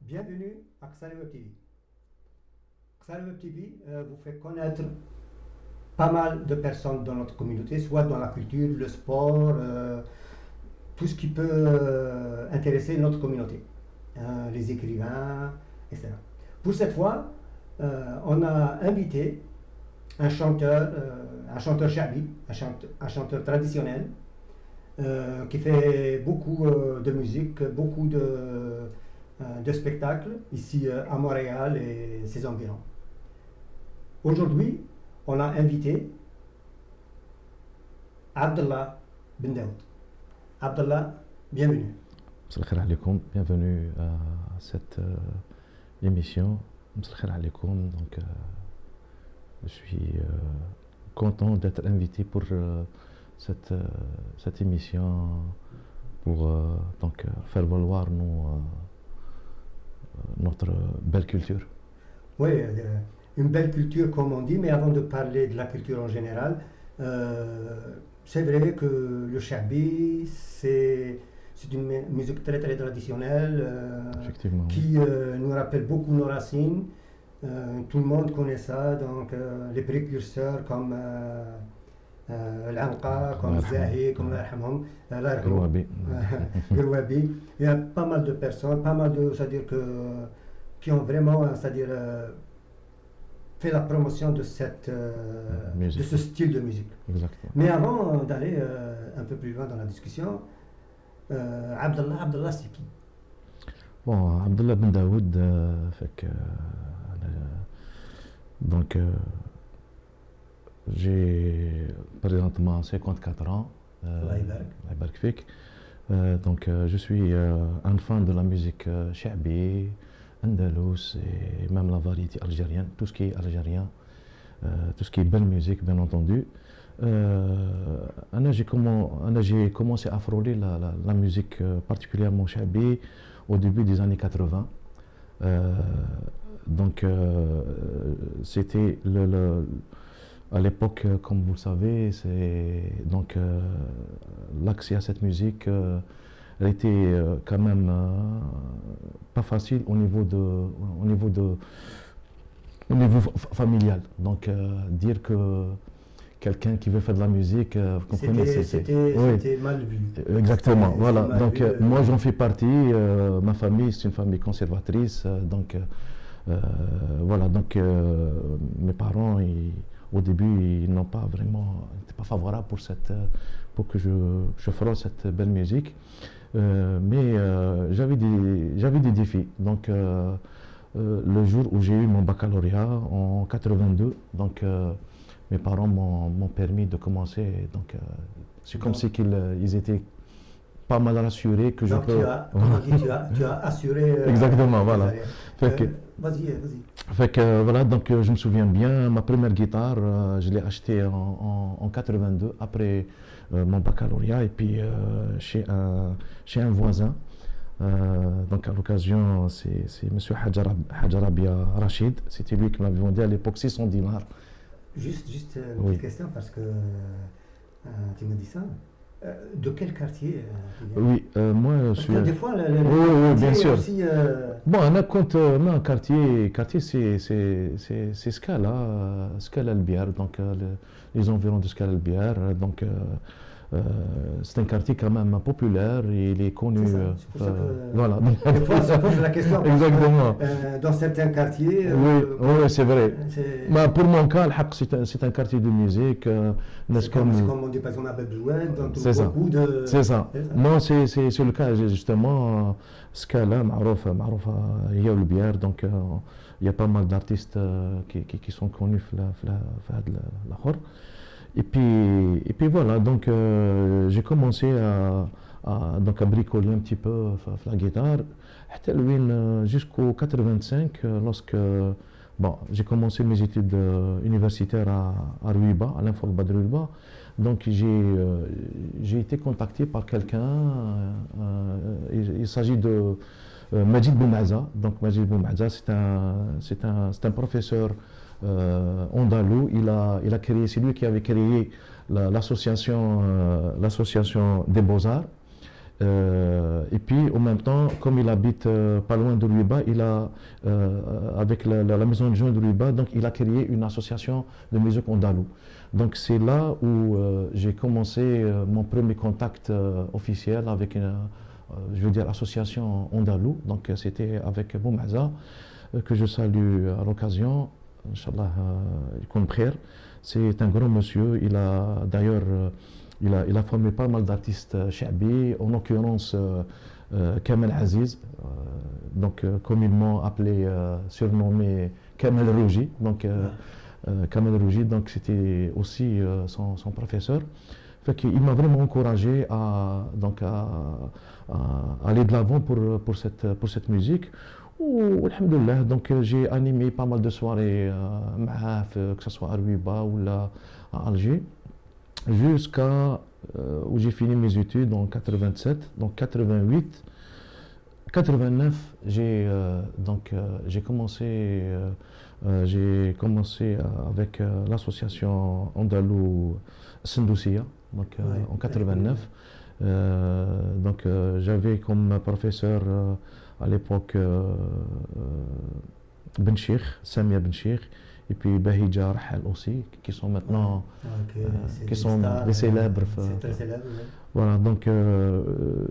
Bienvenue à Xari Web TV. Xari Web TV vous fait connaître pas mal de personnes dans notre communauté, soit dans la culture, le sport, tout ce qui peut intéresser notre communauté, les écrivains, etc. Pour cette fois, on a invité un chanteur shabi, un chanteur traditionnel, qui fait beaucoup de musique, beaucoup de spectacles ici à Montréal et ses environs. Aujourd'hui, on a invité Abdallah Ben Daoud. Abdallah, bienvenue. Salam alaikum, bienvenue à cette émission. Salam alaikum, donc je suis content d'être invité pour cette émission pour donc faire valoir notre belle culture. Oui, une belle culture comme on dit, mais avant de parler de la culture en général, c'est vrai que le shabi, c'est une musique très très traditionnelle qui nous rappelle beaucoup nos racines. Tout le monde connaît ça, donc les précurseurs comme Al-Anqa, comme Zahi, comme Grouabi. Il y a pas mal de personnes, c'est-à-dire qui ont vraiment, c'est-à-dire fait la promotion de de ce style de musique. Exactement. Mais avant d'aller un peu plus loin dans la discussion, Abdallah, c'est qui? Bon, Abdallah Ben Daoud, donc j'ai présentement 54 ans. Donc je suis un fan de la musique shabi, andalous et même la variété algérienne, tout ce qui est algérien, tout ce qui est belle musique bien entendu. J'ai commencé à frôler la musique particulièrement shabi au début des années 80. Donc c'était à l'époque, comme vous le savez, donc l'accès à cette musique elle était quand même pas facile au niveau familial. Donc dire que quelqu'un qui veut faire de la musique, vous comprenez, c'était mal vu. Exactement, voilà. Donc moi j'en fais partie. Ma famille c'est une famille conservatrice, donc voilà. Donc mes parents au début, ils n'ont pas vraiment, n'étaient pas favorables pour que je frôle cette belle musique. Mais j'avais des défis. Donc, le jour où j'ai eu mon baccalauréat en 82, donc mes parents m'ont permis de commencer. Donc, c'est comme si ils étaient pas mal rassurés que donc je peux. Tu as assuré. Exactement, voilà. Vas-y. Fait que voilà, donc je me souviens bien, ma première guitare, je l'ai achetée en 82 après mon baccalauréat et puis chez un voisin. Donc à l'occasion, c'est M. Hadjarabia Rachid, c'était lui qui m'avait vendu à l'époque 600 dinars. Juste une petite question parce que tu me dis ça. De quel quartier Oui, moi je suis. Des fois, oui, bien sûr. Aussi, bon, on a compte, non, quartier c'est Scala Albiar, donc les environs de Scala Albiar, donc c'est un quartier quand même populaire et il est connu. C'est pour ça que, voilà. Des fois, ça pose la question. Exactement. Dans certains quartiers. Oui, c'est vrai. Mais pour mon cas, c'est un quartier de musique. C'est comme on dit par exemple à Babjoued, dans beaucoup de. C'est ça. Non, c'est le cas justement. Scala, معروفة هي والبيار, donc il y a pas mal d'artistes qui sont connus في هذا الآخر. Et puis voilà, donc j'ai commencé à bricoler un petit peu la guitare jusqu'au 85 lorsque j'ai commencé mes études universitaires à Ruiba, à l'Infolba de Ruiba. Donc j'ai été contacté par quelqu'un, il s'agit de Majid Boumaza. Donc Majid Boumaza, c'est un professeur andalou. C'est lui qui avait créé l'association des Beaux-Arts. Et puis, en même temps, comme il habite pas loin de Louiba, il a, avec la maison de jeunes de Louiba, donc il a créé une association de musique andalou. Donc c'est là où j'ai commencé mon premier contact officiel avec une, je veux dire, association andalou. Donc c'était avec Boumaza, que je salue à l'occasion. Inch'Allah, Koumkhir. C'est un grand monsieur. Il a d'ailleurs il a formé pas mal d'artistes chabi, en l'occurrence Kamel Aziz, donc communément appelé, surnommé Kamel Rougi. Donc Kamel Rougi, donc c'était aussi son professeur. Fait qu'il m'a vraiment encouragé à, donc à aller de l'avant pour cette musique. Ou, alhamdoulilah, donc j'ai animé pas mal de soirées que ce soit à Rouiba ou là à Alger, jusqu'à où j'ai fini mes études en 87, donc 88, 89, j'ai commencé avec l'association Andalou Sendoussia, donc en 89. Donc j'avais comme professeur à l'époque Ben Cheikh, Samia Ben Cheikh, et puis Bahija Rahal aussi, qui sont maintenant qui sont des célèbres. C'est très célèbre, oui. Voilà, donc,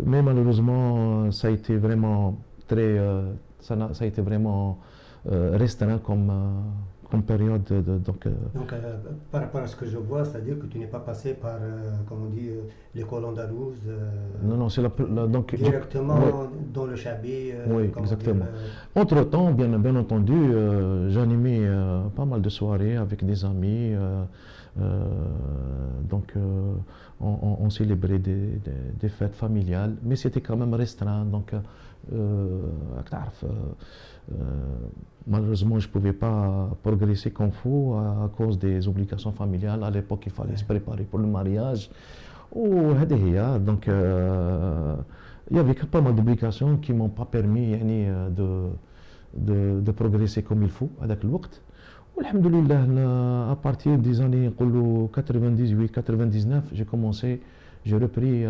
mais malheureusement, ça a été vraiment ça a été vraiment restreint comme période. Donc, par rapport à ce que je vois, c'est-à-dire que tu n'es pas passé par, comme on dit, l'école andalouse. Non, c'est donc directement dans le chabi. Oui, exactement. Entre-temps, bien entendu, j'animais pas mal de soirées avec des amis. Donc, on célébrait des fêtes familiales, mais c'était quand même restreint. Donc, malheureusement, je ne pouvais pas progresser comme il faut à cause des obligations familiales. À l'époque, il fallait se préparer pour le mariage. Donc, il y avait pas mal d'obligations qui ne m'ont pas permis de progresser comme il faut avec le temps. Alhamdoulilah, à partir des années 98-99, j'ai repris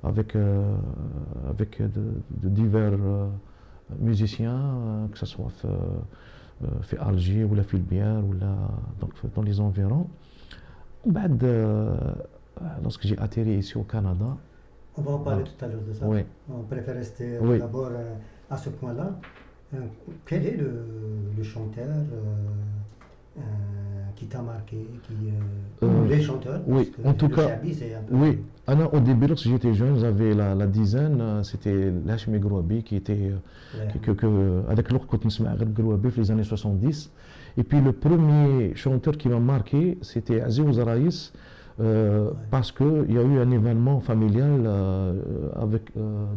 avec de divers musiciens, que ce soit fait Alger ou la Fulbière ou donc dans les environs. Lorsque j'ai atterri ici au Canada. On va en parler tout à l'heure de ça. Oui. On préfère rester d'abord à ce point-là. Quel est le chanteur qui t'a marqué, les chanteurs? Oui, en tout cas, oui. Au début, lorsque j'étais jeune, j'avais la dizaine, c'était Lachmi Grouabi qui était, avec l'autre côté de Grouabi dans les années 70. Et puis le premier chanteur qui m'a marqué, c'était Aziz Raïs, parce qu'il y a eu un événement familial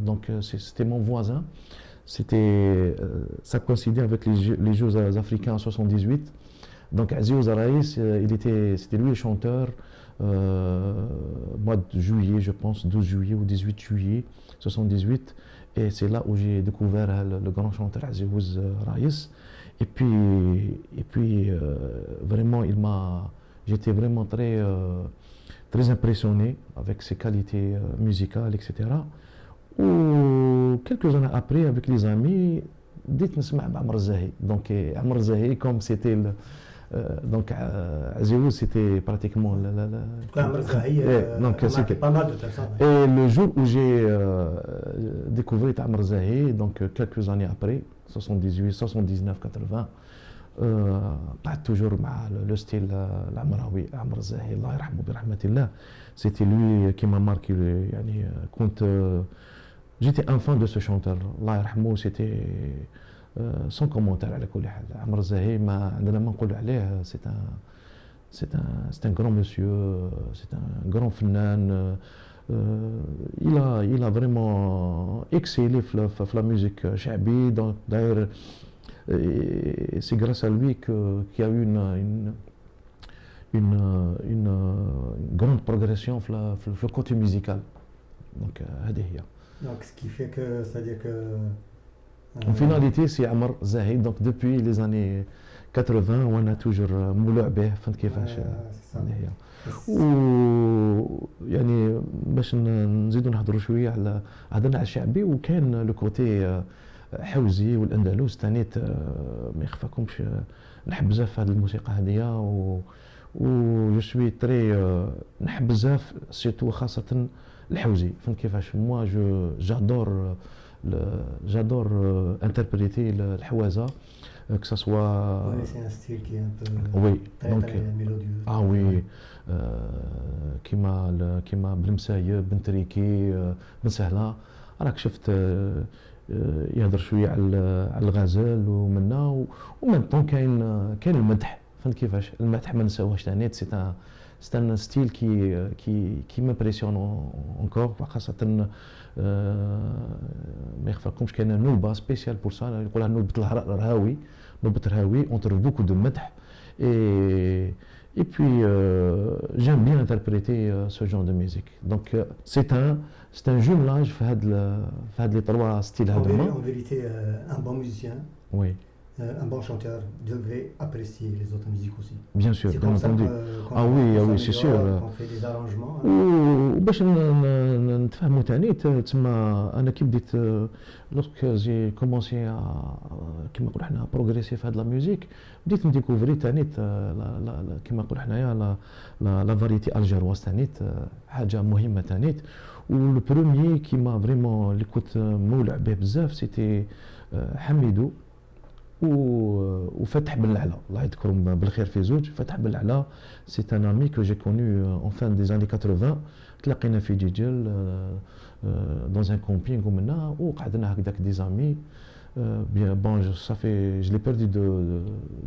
donc c'était mon voisin. Ça coïncidait avec les Jeux africains en 78. Donc Aziz Raïs, c'était lui le chanteur, mois de juillet, je pense, 12 juillet ou 18 juillet 78. Et c'est là où j'ai découvert le grand chanteur Aziz Raïs. Et puis vraiment, j'étais vraiment très impressionné avec ses qualités musicales, etc. Ou quelques années après, avec les amis, dites-nous Amr Zahi. Donc Amr Zahi, comme c'était donc Aziz, c'était pratiquement Amr Zahi, c'était pas mal de personnes. Et le jour où j'ai découvert Amr Zahi, donc quelques années après, 78, 79, 80, pas toujours le style l'Amraoui, Amr Zahi, Allah yarhamou bi rahmatillah. C'était lui qui m'a marqué. J'étais un fan de ce chanteur. Allah yarhamou, c'était sans commentaire. Amr Zahi, c'est un grand monsieur, c'est un grand fnan. Il a vraiment excellé dans la musique chabi. D'ailleurs, c'est grâce à lui qu'il y a eu une grande progression dans le côté musical. Donc, ce qui fait que, c'est-à-dire que... En finalité, c'est Amr Zahi. Donc, depuis les années 80, on a toujours moulou beh, فهمت كيفاش. و يعني باش نزيدوا نهضروا شويه على هضرنا على الشعبي، وكان لو كوتي حوزي والاندلس تانيت ما يخفاكمش نحب بزاف هذه الموسيقى هذه و جو سوي تري نحب بزاف سيرتو خاصه الحوزي. فهمت كيفاش؟ موا جادور انتربريتي الحوازه que ça soit. Oui, c'est un style qui est un peu oui, très, donc, très mélodieux. Ah oui, كيما بن مسايب بن تريكي بن سهله. راك شفت يهضر شويه على الغزال ومنا ومن طون كاين المدح. فهمت كيفاش؟ المدح ما نساوهش ثاني. سي ان ستيل كي مامبريسيون اونكور، خاصه ما يخفاكمش كاين نوبه سبيسيال بور سا يقولها نوبه الرهاوي. نوبه الرهاوي on trouve beaucoup de مدح et puis j'aime bien interpréter ce genre de musique. Donc c'est un jumelage في هاد les trois styles هذوما. En vérité un bon musicien, oui, un bon chanteur devrait apprécier les autres musiques aussi. Bien sûr, bien entendu. Ah oui, c'est sûr. On fait des arrangements. وباش نتفاهموا ثاني تسمى انا كي بديت لوسك جي كومونسي كيما نقولوا حنا بروغريسي في هاد لا ميوزيك، بديت نديكوفري ثاني كيما نقولوا حنايا لا فاريتي الجيرواز ثاني حاجه مهمه ثاني. ولو بروميي كيما فريمون اللي كنت مولع به بزاف سيتي حميدو وفتح بن العلا، الله يذكرهم بالخير في زوج. فتح بن العلا سي ان امي كو جي كونو اون فان دي زاني 80. تلاقينا في جيجل دون ان كومبينغ ومنا وقعدنا هكذاك دي زامي. Bon, ça fait, je l'ai perdu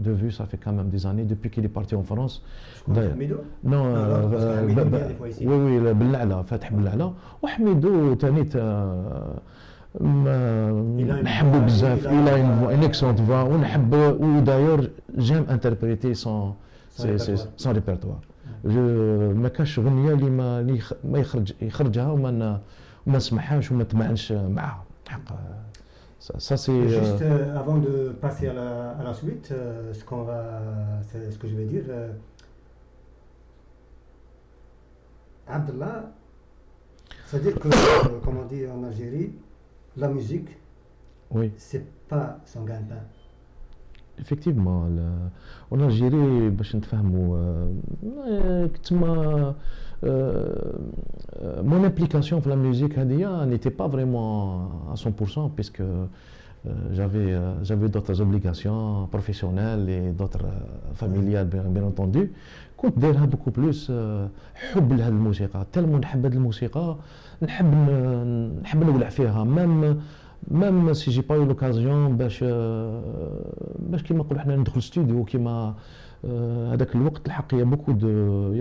de vue, ça fait quand même des années depuis qu'il est parti en France. Non, oui, بن العلا، فتح بن العلا وحميدو ثاني نحبو بزاف. il a une excellente voix ونحب وداير j'aime interpréter son répertoire. ما كاش غنيه اللي ما يخرجها وما نسمعهاش وما تمعنش معها حق. Ça c'est juste avant de passer à la suite, ce que je vais dire, Abdallah, c'est-à-dire que comme on dit en Algérie, la musique, oui, c'est pas son gagne-pain. Effectivement, en Algérie باش نتفاهموا تما mon implication pour la musique هذه n'était pas vraiment à 100% puisque j'avais d'autres obligations professionnelles et d'autres familiales bien entendu. كنت دايرها beaucoup plus حب لهذه الموسيقى، تالمو نحب هذه الموسيقى، نحب نولع فيها ميم سي جي با يو لوكازيون باش كيما نقولوا حنا ندخل ستوديو كيما هذاك الوقت. الحق يا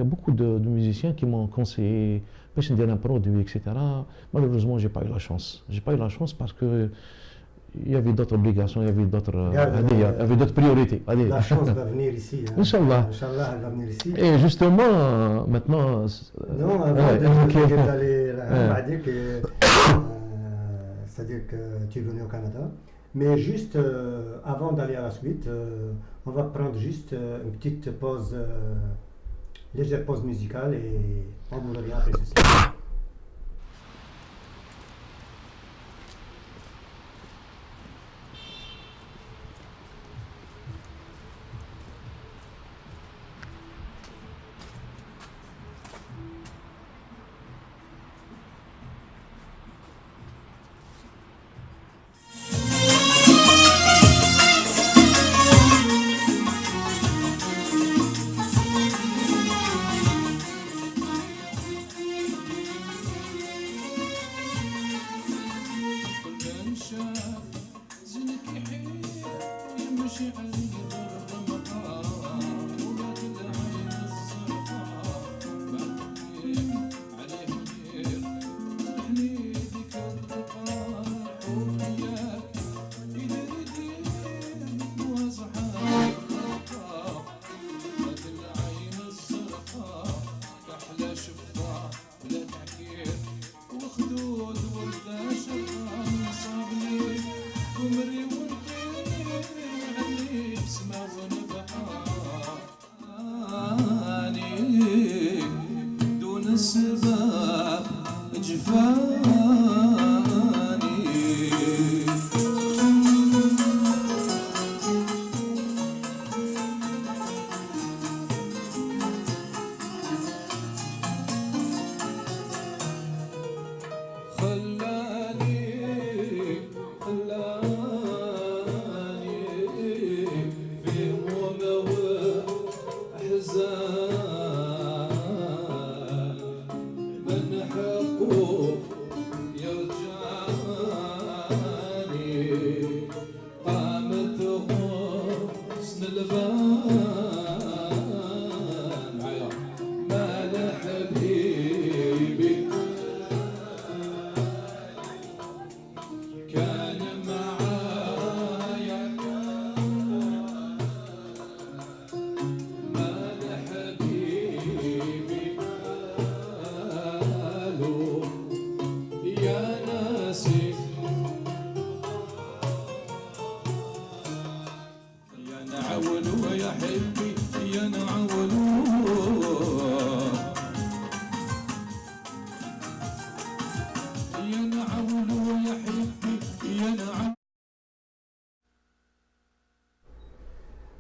بوكو دو ميوزيسيان كي مون كونسيي باش ندير ان برودوي اكسيتيرا. مالوروزمون جي با يو لا شانس parce que il y avait d'autres obligations, il y avait d'autres priorités. La chance va venir ici. Inch'Allah. Inch'Allah, elle va venir ici. Et justement, maintenant... Non, avant d'aller c'est-à-dire que tu es venu au Canada. Mais juste avant d'aller à la suite, on va prendre juste une petite pause, légère pause musicale et on vous revient après ceci.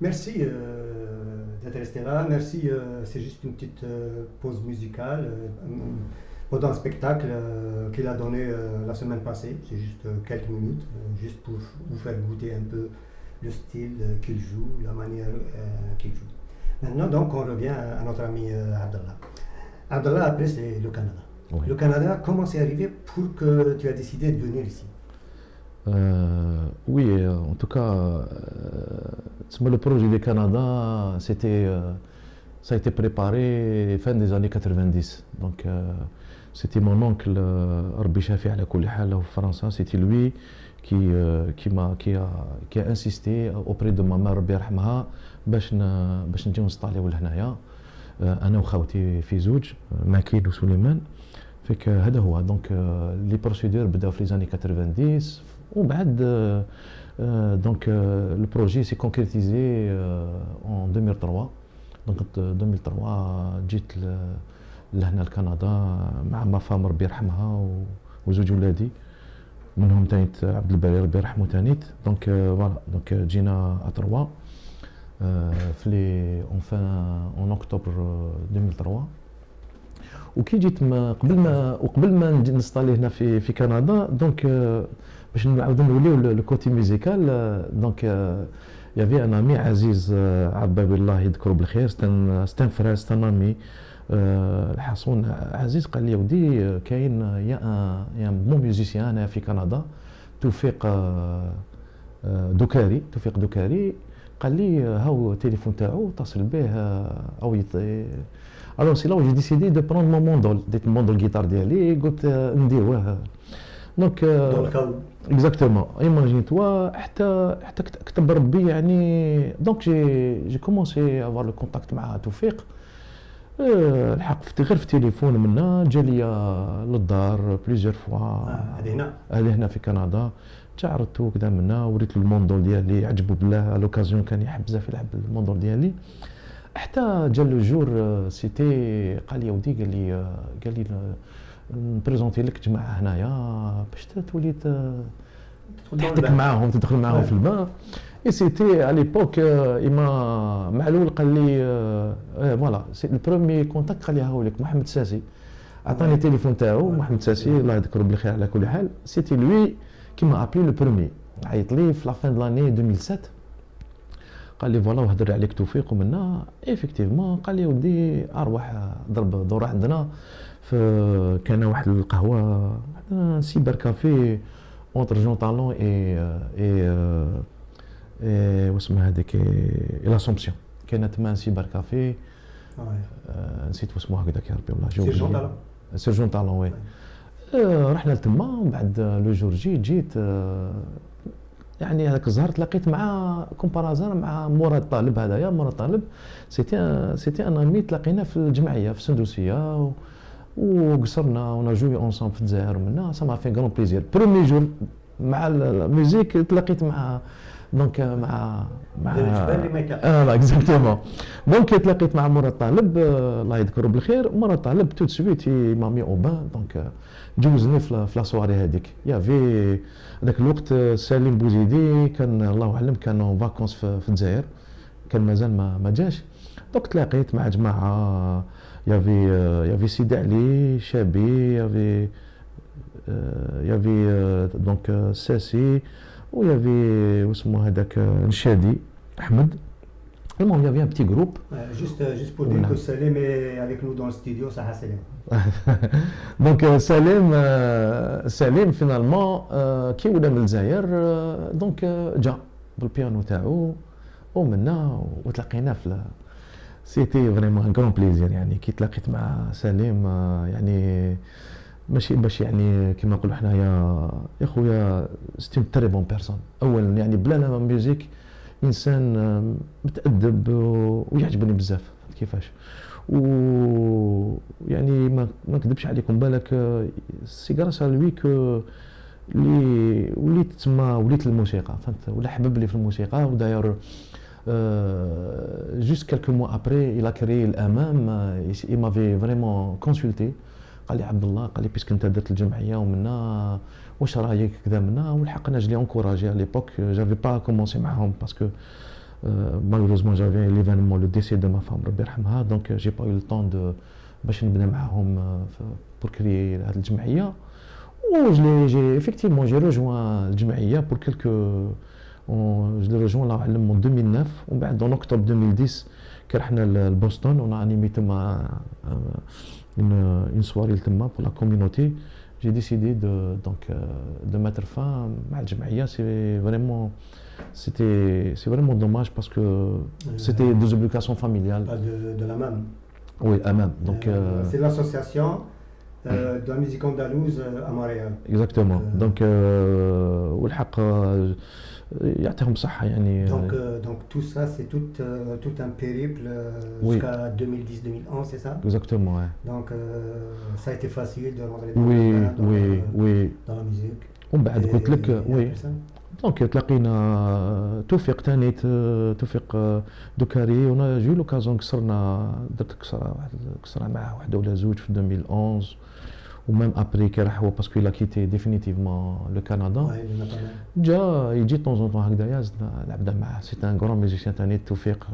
Merci d'être resté là. Merci. C'est juste une petite pause musicale pendant un spectacle qu'il a donné la semaine passée. C'est juste quelques minutes, juste pour vous faire goûter un peu le style qu'il joue, la manière qu'il joue. Maintenant, donc, on revient à notre ami Abdallah. Abdallah, après, c'est le Canada. Oui. Le Canada, comment c'est arrivé pour que tu as décidé de venir ici? Oui, en tout cas, le projet du Canada, ça a été préparé fin des années 90. Donc, c'était mon oncle, Rabbi Shafi ala kulli hal, au France. C'était lui qui a insisté auprès de ma mère, Rabbi yarhamha, باش نجيو نستاليو لهنايا انا وخاوتي في زوج ماكين وسليمان. فيك هذا هو دونك لي بروسيدور بداو في لي زاني 90 ومن بعد دونك لو بروجي سي كونكريتيزي ان 2003. دونك 2003 جيت لهنا لكندا مع ما فام ربي يرحمها وزوج ولادي منهم تانيت عبد الباري ربي يرحمه تانيت. دونك فوالا دونك جينا ا3 في لي اون اكتوبر 2003. وكي جيت قبل ما نجي نستالي هنا في كندا دونك باش نعاودو نوليو لو كوتي ميوزيكال. دونك يافي ان امي عزيز عبابي الله يذكره بالخير. ستان فرير ستان امي الحصون عزيز قال لي ودي كاين يا بون ميوزيسيان هنا في كندا توفيق دوكاري قال لي هاو التليفون تاعو اتصل به او الوغ سي لا جي ديسيدي دو بروند مون موندول ديت الموندول جيتار ديالي قلت نديروه. دونك اكزاكتومون ايماجين توا حتى كتب ربي يعني. دونك جي كومونسي افوار لو كونتاكت مع توفيق. الحق غير في التليفون منا جا ليا للدار بليزيور فوا. هذه هنا في كندا تعرضت كذا منا وريت له الموندول ديالي عجبو بالله لوكازيون كان يحب بزاف يلعب الموندول ديالي. حتى جا لو جور سيتي قال لي ودي قال لي نبريزونتي لك جماعه هنايا باش تولي تحتك معاهم تدخل معاهم في الماء. اي سيتي على ليبوك اما معلول قال لي فوالا سي لو بروميي كونتاكت قال لي هاوليك محمد ساسي عطاني التليفون تاعو. محمد ساسي الله يذكره بالخير على كل حال. سيتي لوي كي ما ابلي لو بروميي عيط لي في لا فان دو لاني 2007 قال لي فوالا وهضر عليك توفيق ومنا ايفيكتيفمون. قال لي ودي اروح ضرب دوره عندنا كان واحد القهوه سيبر كافي اونتر جون طالون اي واسمها هذيك لاسومبسيون. كانت تما سيبر كافي نسيت واسمه هكذاك يا ربي والله سيرجون طالون وي. رحنا لتما ومن بعد لو جور جيت يعني هذاك الزهر تلاقيت مع كومبارازان مع مراد طالب. هذايا مراد طالب سيتي ان امي تلاقينا في الجمعيه في السندوسيه وقصرنا ونا جوي اونسون في الجزائر ومنا سا ما في غران بليزير. برومي جور مع الميوزيك تلاقيت مع دونك مع اكزاكتومون. دونك تلاقيت مع مراد طالب الله يذكره بالخير. مراد طالب تو سويت مامي او بان دونك جوزني في لا سواري هذيك. يافي ذاك الوقت سالم بوزيدي كان الله اعلم كان اون فاكونس في الجزائر كان مازال ما جاش. دونك تلاقيت مع جماعه يافي سيدي علي شابي يافي دونك ساسي ويافي واسمه هذاك نشادي احمد. المهم يافي ان بتي جروب. Juste pour dire que Salim est avec nous dans le studio, ça a Salim. دونك سليم فينالمون كي ولا من الجزائر دونك جا بالبيانو تاعو ومنا وتلاقينا في سيتي فريمون ان كرون بليزير. يعني كي تلاقيت مع سليم يعني ماشي باش يعني كيما نقولوا حنايا يا خويا ستي تري بون بيرسون. اولا يعني بلا لا ميوزيك انسان متادب ويعجبني بزاف كيفاش. ويعني ما نكذبش عليكم بالك سي غراس لوي كو لي وليت تما وليت الموسيقى فهمت ولا حبب لي في الموسيقى. وداير جوست كالكو موا ابري il a créé الامام il m'avait vraiment consulté. قال لي عبد الله قال لي بيسك انت درت الجمعيه ومنا واش رايك كذا منا والحق انا جلي انكوراجي على ليبوك جافي با كومونسي معاهم باسكو malheureusement j'avais l'événement, le décès de ma femme ربي يرحمها, donc j'ai pas eu le temps de باش نبدا معاهم pour créer هذه الجمعيه. J'ai effectivement j'ai rejoint الجمعيه pour je l'ai rejoint là en 2009 ومن بعد en octobre 2010 كي رحنا لبوسطن on a animé تما une soirée تما pour la communauté. J'ai décidé de mettre fin à الجمعيه. C'est vraiment dommage parce que c'était des obligations familiales. De la MAM. Oui, AMAM. Donc, c'est l'association de la musique andalouse à Montréal. Exactement. Donc, والحق يعطيهم صحة يعني. Donc tout ça, c'est tout un périple jusqu'à 2010-2011, c'est ça? Exactement, ouais. Donc ça a été facile de rentrer dans la musique. ومن بعد قلت لك وي دونك تلاقينا توفيق دوكاري ونا جو لوكازون درت كسرة معاه وحده ولا زوج في 2011 وميم ابري كي راح هو باسكو لا كيتي ديفينيتيفمون لو كندا جا يجي طون زون طون هكذايا زدنا لعبنا معاه. سي ان غران ميوزيسيان تاني توفيق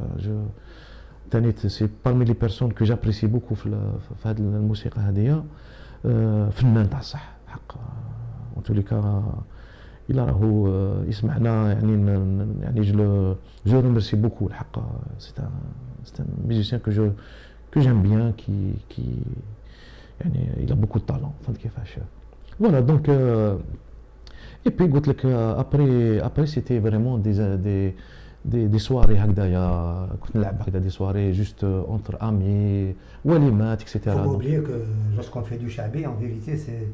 تاني سي بارمي لي بيرسون كو جابريسي بوكو في هذه الموسيقى هذه. فنان تاع الصح حق en tous les cas il راهو يسمعنا يعني je le remercie beaucoup الحق. c'est un musicien que j'aime bien qui يعني il a beaucoup de talent فهمت كيفاش. voilà donc et puis قلت لك après c'était vraiment des soirées هكذايا كنت نلعب هكذا des soirées juste entre amis وليمات etc. Faut pas oublier que lorsqu'on fait du chabi en vérité c'est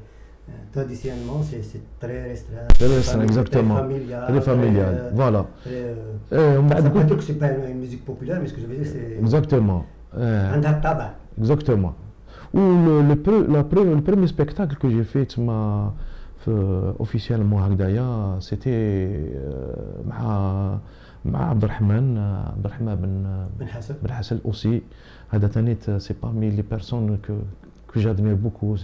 traditionnellement c'est très restreint. Très restreint, exactement. Très familial, voilà. Ça veut dire que c'est pas une musique populaire, mais ce que je veux dire c'est. Exactement. Un tabac. Exactement. Ou le premier spectacle que j'ai fait officiellement هكذايا c'était مع عبد الرحمن بن حسن aussi. هذا ثاني c'est parmi les personnes que j'admire beaucoup.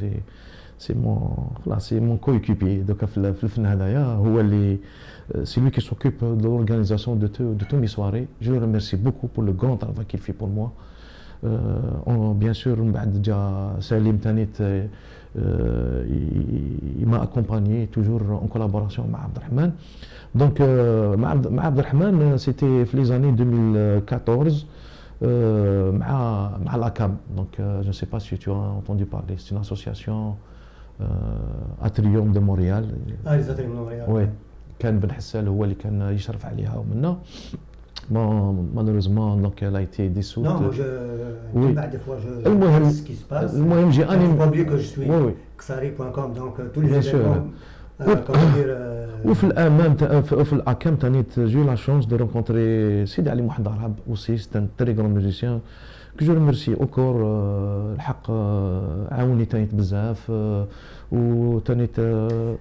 C'est mon coéquipier. Donc في الفن هذايا هو اللي c'est lui qui s'occupe de l'organisation de tous mes soirées. Je le remercie beaucoup pour le grand travail qu'il fait pour moi. Bien sûr من بعد جا سليم تانيت il m'a accompagné toujours en collaboration مع عبد الرحمن. Donc مع عبد الرحمن c'était في les années 2014 مع l'ACAM. Donc je ne sais pas si tu as entendu parler. C'est une association Atrium de Montréal. les Atrium de Montréal. Oui. كان بن حسال هو اللي كان يشرف عليها ومنا. Malheureusement donc elle a été dissoute. Non, moi des fois je المهم ce qui se passe. المهم j'ai animé. Faut pas oublier que je suis Ksari.com donc tous les événements comment dire وفي الامام في الاكام ثاني j'ai eu la chance de rencontrer سيدي علي محضرب aussi c'est un très grand musicien que je remercie encore. الحق عاوني ثاني بزاف وثاني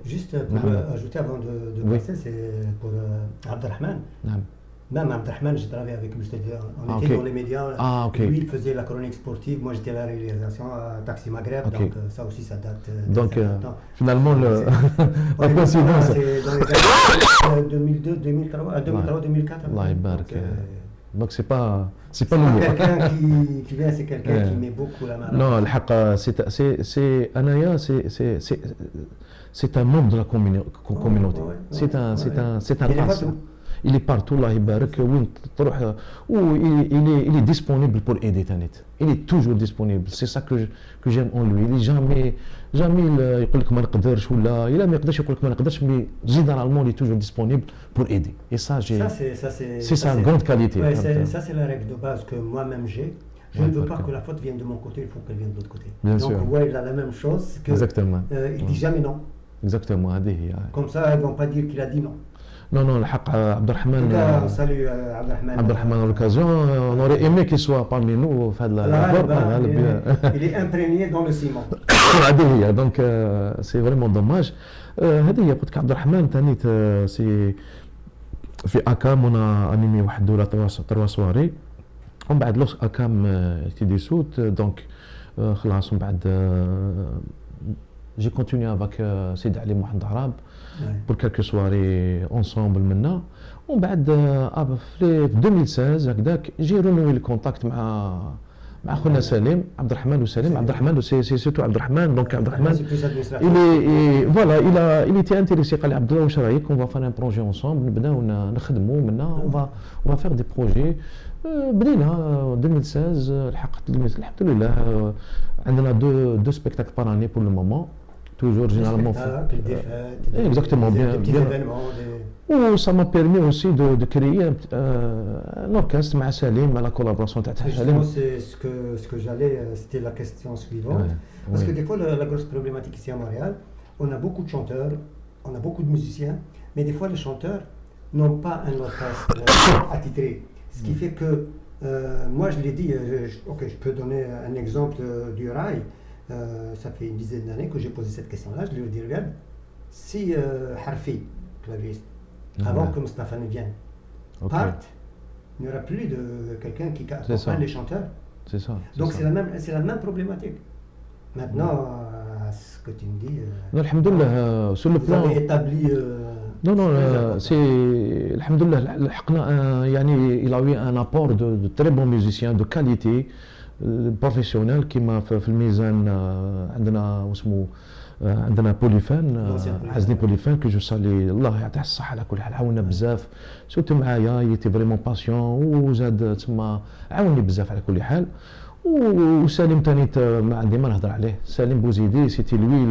juste pour ajouter avant de passer c'est pour Abdelrahman. نعم. Même Abdelrahman, j'ai travaillé avec lui, on était dans les médias. Lui, il faisait la chronique sportive, moi j'étais à la réalisation à Taxi Maghreb, donc ça aussi ça date. Donc finalement, la coïncidence. C'est dans les années 2002, 2003, 2004. Allah يبارك. Donc c'est pas nouveau. Quelqu'un qui vient, c'est quelqu'un qui met beaucoup la main. Non, الحق c'est Anaya, c'est un membre de la communauté. C'est un race. Il est partout, Allah يبارك وين تروح il est disponible pour aider Tanit. Il est toujours disponible. C'est ça que j'aime en lui. Il est jamais يقول لك ما نقدرش ولا إلا ما يقدرش يقول لك ما نقدرش mais généralement il est toujours disponible pour aider. Et ça c'est sa grande qualité. Ouais, ça c'est la règle de base que moi-même j'ai. Je ne veux pas que la faute vienne de mon côté, il faut qu'elle vienne de l'autre côté. Bien donc sûr. ouais, il a la même chose que exactement. Il dit jamais non. Exactement. Comme ça ils vont pas dire qu'il a dit non. Non, الحق عبد الرحمن. Salut عبد الرحمن à l'occasion, on aurait aimé qu'il soit parmi nous في هذا il est imprégné dans le ciment. هذه هي donc c'est vraiment dommage. هذه هي قلت لك عبد الرحمن ثاني سي في اكام انا انيمي واحد ولا تروا سواري ومن بعد لوس اكام تي دي سوت دونك خلاص من بعد j'ai continué avec Sidi Ali Mohamed Arab Ouais. pour quelques soirées ensemble maintenant. ومن بعد في 2016 هكذاك جي رونوي الكونتاكت مع خونا سليم عبد الرحمن وسليم عبد الرحمن سي سيرتو عبد الرحمن دونك عبد الرحمن C'est plus administratif. فوالا il était intéressé قال لي عبد الله واش رايك on va faire un projet ensemble نبداو نخدموا منا on va faire des projets بدينا 2016 لحقت الحمد لله عندنا دو سبيكتاكل بار اني pour le moment toujours généralement Spectacles, des fêtes, Exactement, des bien, petits bien. événements, des... و ça m'a permis aussi de créer un orchestre مع سليم مع la collaboration تاع Justement, سليم. c'est ce que j'allais, c'était la question suivante. Ouais, Parce oui. que des fois, la grosse problématique ici à Montréal, on a beaucoup de chanteurs, on a beaucoup de musiciens, mais des fois, les chanteurs n'ont pas un orchestre attitré. Ce qui fait que, moi, je l'ai dit, ok, je peux donner un exemple du rail. Ça fait une dizaine d'années que j'ai posé cette question-là. Je lui ai dit, regarde, si Harfi, clavieriste, avant Ouais. que Mustafa ne vienne, Ok. parte, il n'y aura plus de quelqu'un qui ça. accompagne les chanteurs. C'est ça. Donc ça. c'est la même problématique. Maintenant, ce que tu me dis, Non, alhamdoulilah, sur le vous plan. avez établi. Non, non, très important. c'est. Alhamdoulilah, لحقنا يعني il a eu un apport de très bons musiciens de qualité بروفيسيونيل كيما في الميزان عندنا واسمه عندنا بوليفان عزني بوليفان كي جو سالي الله يعطيه الصحه على كل حال عاوننا بزاف سوتو معايا يتي فريمون باسيون وزاد تما عاوني بزاف على كل حال وسالم ثاني ما عندي ما نهضر عليه سالم بوزيدي سيتي لوي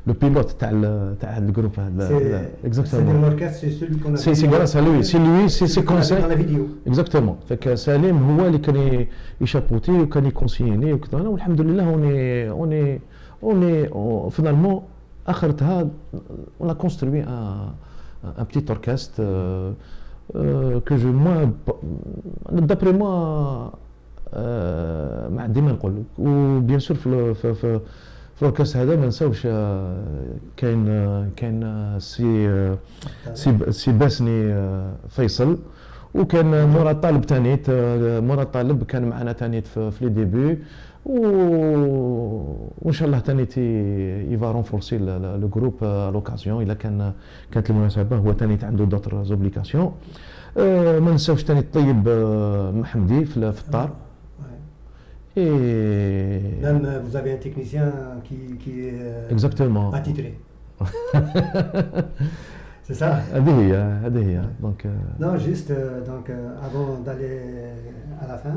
لو بيلوت تاع الجروب هذا C'est اكزاكتومون l'orchestre, c'est celui qu'on a سي vu, غراس ا لوي سي لوي سي كونساي dans la vidéo. اكزاكتومون فك سليم هو اللي كان يشابوتي وكان يكونسييني وكذا والحمد لله اوني فينالمون اخرتها اون ا كونستروي ان بتيت اوركستر كو جو موا دابري موا ما عندي ما نقول وبيان سور في الاوركستر هذا ما نساوش كاين سي باسني فيصل وكان مراد طالب ثاني مراد طالب كان معنا ثاني في لي ديبي وان شاء الله ثاني يفا رونفورسي لو جروب لوكازيون الا كانت المناسبه هو ثاني عنده دوتر زوبليكاسيون ما نساوش ثاني الطيب محمدي في الدار Ouais. et Même vous avez un technicien qui est exactement attitré. C'est ça? هذه هي دونك Non, juste donc avant d'aller à la fin,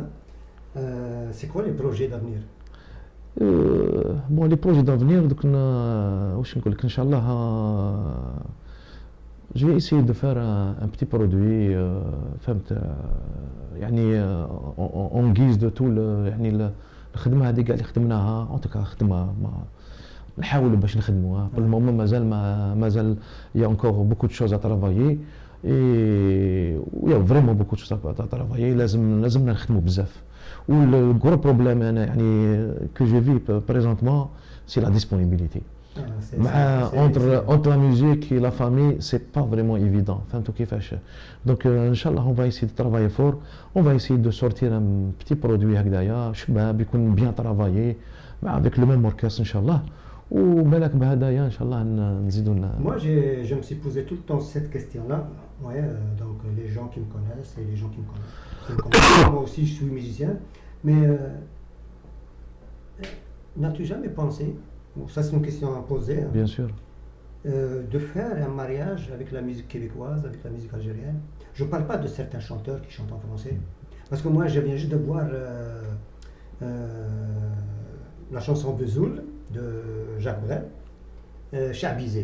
c'est quoi les projets d'avenir? بون لي بروجي دافنير دوك واش نقول لك ان شاء الله جو في اسيي دو فار ان بتي برودوي فهمت يعني اون غيز دو تو يعني الخدمه هذه كاع اللي خدمناها اون توكا خدمه ما نحاولوا باش نخدموها بور المومون مازال يا انكور بوكو دو شوز ا ترافايي اي يا فريمون بوكو دو شوز ا ترافايي لازمنا نخدموا بزاف والغرو بروبليم انا يعني كو جو في بريزونتمون سي لا ديسپونيبيليتي مع entre la musique et la famille c'est pas vraiment évident فهمتوا كيفاش donc ان شاء الله on va essayer de travailler fort on va essayer de sortir un petit produit هكذايا شباب يكون bien travaillé مع avec le même orchestre ان شاء الله وبالك بهدايا ان شاء الله نزيدوا Moi, je me suis posé tout le temps cette question-là. Ouais, donc les gens qui me connaissent et les gens qui me connaissent. Moi aussi, je suis musicien. Mais n'as-tu jamais pensé, bon, ça c'est une question à poser, hein, bien sûr de faire un mariage avec la musique québécoise, avec la musique algérienne? Je ne parle pas de certains chanteurs qui chantent en français. Parce que moi, je viens juste de voir la chanson Vesoul de Jacques Brel, chabisé,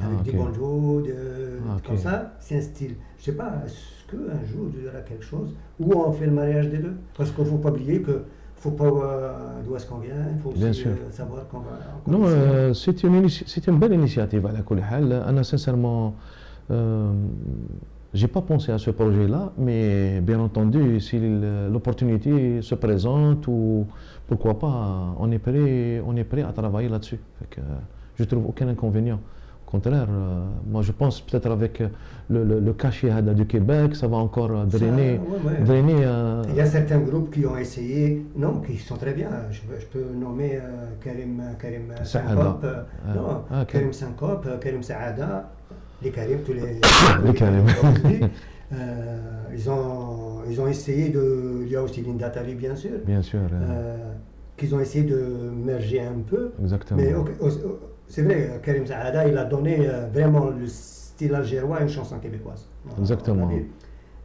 avec ok. des banjos, Ok. comme ça, c'est un style. Je ne sais pas, est-ce qu'un jour il y aura quelque chose où on fait le mariage des deux? Parce qu'il ne faut pas oublier que faut pas d'où est-ce qu'on vient, il faut Bien aussi sûr. savoir qu'on va. Non, c'est une belle initiative à la كل حال. أنا sincèrement, j'ai pas pensé à ce projet-là, mais bien entendu, si l'opportunité se présente ou pourquoi pas, on est prêt à travailler là-dessus. Fait que, je trouve aucun inconvénient. Au contraire, moi je pense peut-être avec le cachet du Québec, ça va encore drainer. Il y a certains groupes qui ont essayé, non, qui sont très bien. Je peux nommer Karim Syncope, Karim Syncope, Karim Saada, les Karim, tous les Karim. Ils ont essayé de. Il y a aussi Linda Tali, bien sûr. Bien sûr. Qu'ils ont essayé de merger un peu. Exactement. Mais c'est vrai, Karim Saada, il a donné vraiment le style algérois à une chanson québécoise. Exactement.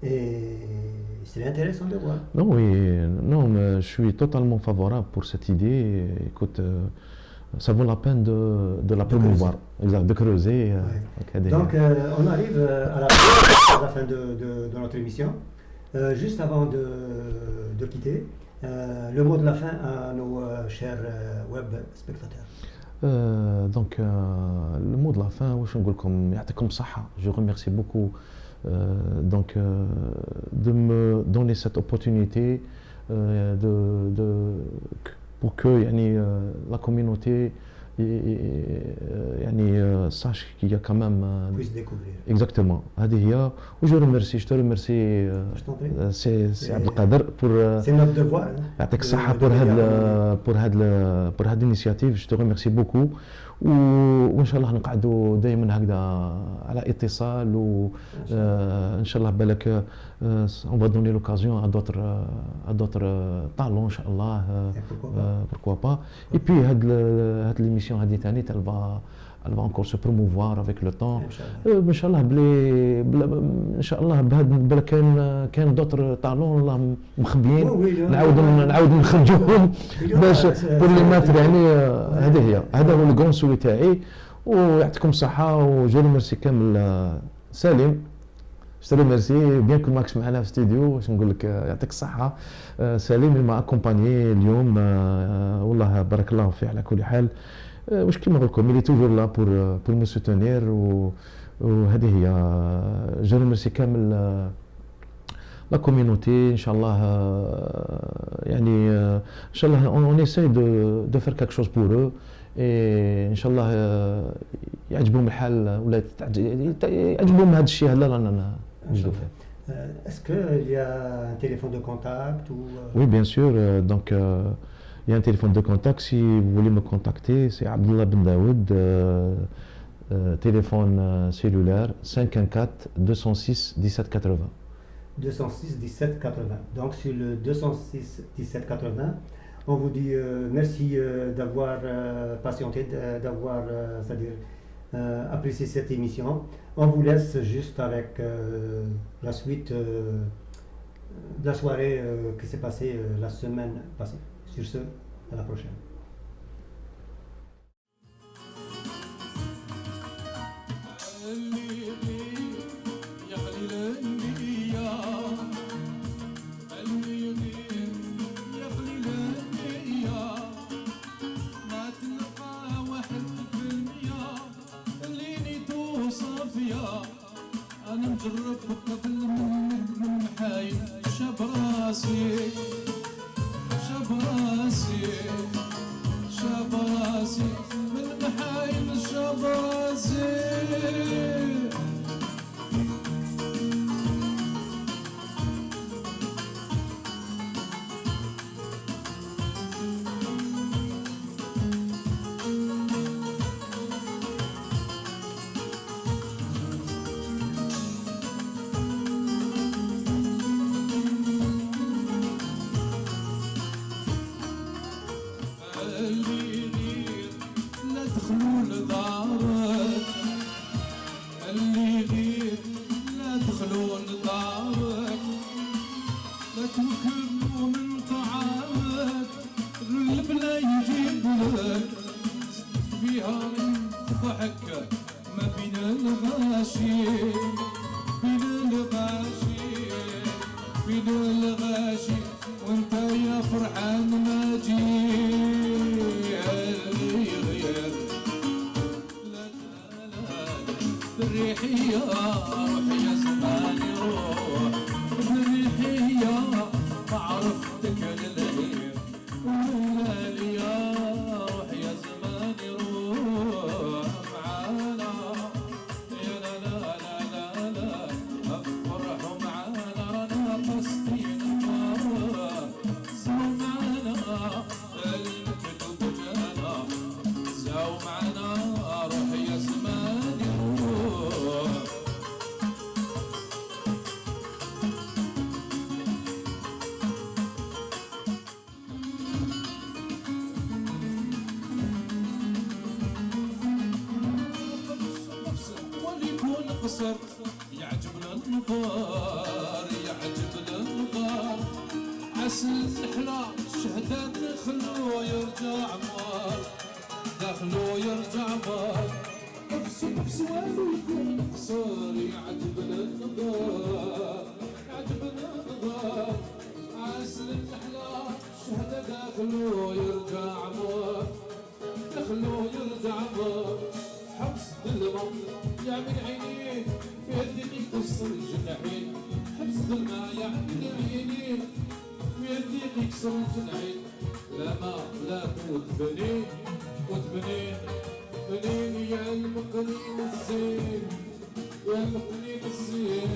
Et c'est intéressant de voir. Non, oui, non, mais je suis totalement favorable pour cette idée. Écoute, ça vaut la peine de la promouvoir, de creuser. Ouais. Donc, on arrive à la fin de notre émission. Juste avant de quitter, le mot de la fin à nos chers web spectateurs. Donc, le mot de la fin, je remercie beaucoup de me donner cette opportunité pour que la communauté sache qu'il y a quand même puisse découvrir. Exactement. Je te remercie c'est Abdelkader pour c'est notre devoir pour cette initiative. Je te remercie beaucoup وان شاء الله نقعدوا دائما هكذا على اتصال وان شاء الله بالك on va donner l'occasion à d'autres talents ان شاء الله pourquoi pas et puis هاد l'émission هذه ثاني elle va encore se promouvoir avec le temps ان شاء الله بلي ان شاء الله بهاد كان d'autres talents الله مخبيين نعاود نخرجوهم باش بور لي ماتر هذا هو الكون سوي تاعي ويعطيكم الصحه وجو ريميرسي كامل سليم جو ريميرسي بيان كو ماكش معنا في الاستوديو واش نقول لك يعطيك الصحه سليم ما اكومبانيي اليوم والله بارك الله فيه على كل حال واش كيما نقول لكم il est toujours là pour me soutenir وهذه هي جو ريميرسي كامل la communauté ان شاء الله ان شاء الله on essaie de faire quelque chose pour eux et ان شاء الله يعجبهم الحال ولا يعجبهم هذا الشيء هذا رانا نجدو فيه. Est-ce qu'il y a un téléphone de contact ou Oui, bien sûr. Donc, il y a un téléphone de contact. Si vous voulez me contacter, c'est Abdullah Ben Daoud, téléphone cellulaire 514 206 1780. 206 1780. Donc, sur le 206 1780, on vous dit merci d'avoir patienté, d'avoir c'est-à-dire apprécié cette émission. On vous laisse juste avec la suite de la soirée qui s'est passée la semaine passée. Sur ce, à la prochaine. أنا مجرب قبل من حايل شاب راسي من محايل شاب راسي روح يا زمان روح معانا قصر يعجبنا النفار يعجبنا النفار عسل النحلة شهدان دخلو يرجع مار دخلو يرجع مار نفس والو يكون قصر يعجبنا النظار يعجبنا النظار عسل النحلة شهدة دخلو يرجع مار دخلو يرجع مار حبس ظلمة يا من عينيه في يدك يكسر الجناحين حبس ظلمة يا من عينيه في يدك يكسر الجناحين لا ما لا وتبنين وتبنين بنين يا المقرين الزين يا المقرين الزين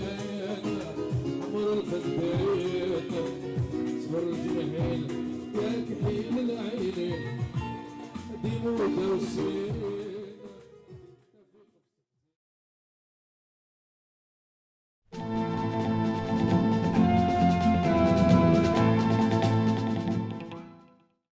عمر الخدين صبر الجميل يا كحيل العينين ديمو توسين